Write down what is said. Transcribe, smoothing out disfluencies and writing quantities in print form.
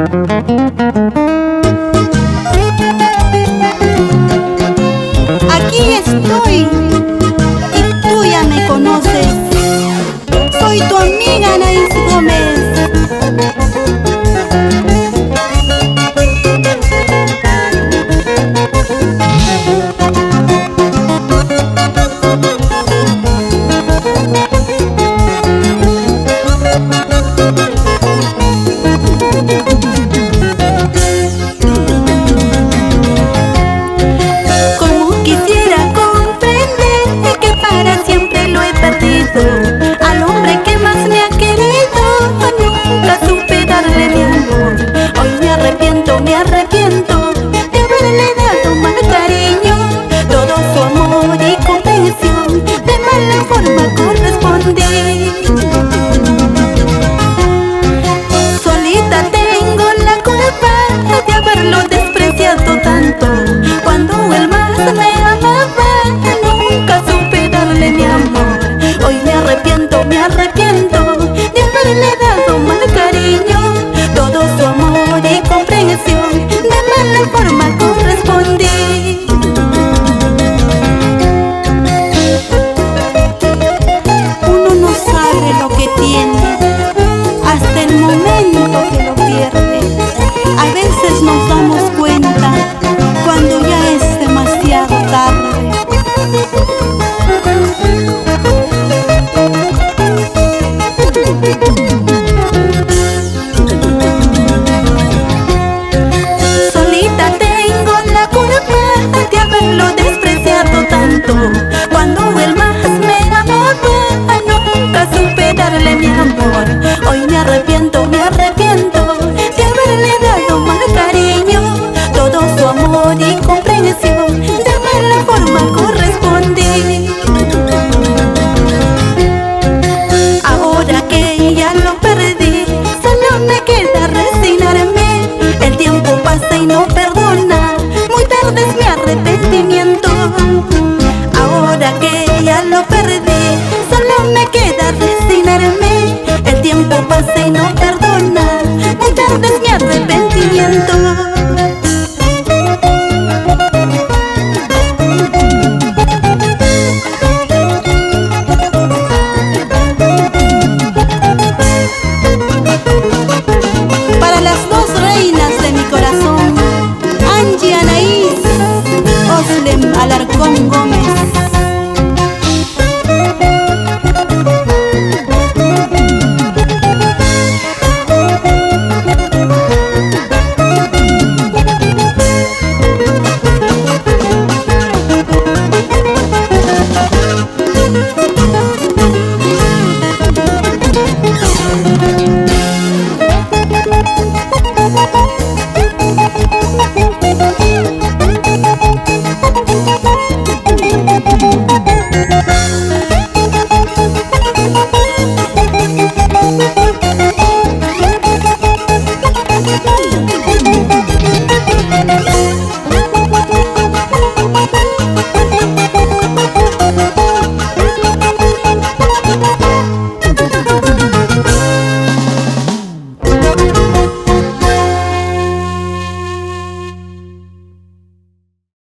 Aquí estoy y tú ya me conoces. Soy tu amiga Anaís Gómez. Como quisiera comprender que para siempre lo he perdido al hombre que más me ha querido. Nunca supe darle mi amor. Hoy me arrepiento de haberle dado mal cariño. Todo su amor y comprensión de mala forma correspondí. Solita tengo la culpa de haberlo despreciado tanto. Cuando él más me amaba, nunca supe darle mi amor. Hoy me arrepiento de haberle dado mal cariño. Todo su amor y comprensión de mala forma correspondí. Uno no sabe lo que tiene hasta el momento que lo pierde. A veces nos damos cuenta cuando ya es demasiado tarde. Solita tengo la culpa de haberlo despreciado tanto. Cuando él más me amaba, nunca supe darle mi amor. Hoy me arrepiento de haberle dado mal cariño. Todo su amor y comprensión de mala forma correspondí. Ahora que ya lo perdí, solo me queda resignarme. El tiempo pasa y no perdona, muy tarde es mi arrepentimiento. Ahora que ya lo perdí, solo me queda resignarme. El tiempo pasa y no perdona.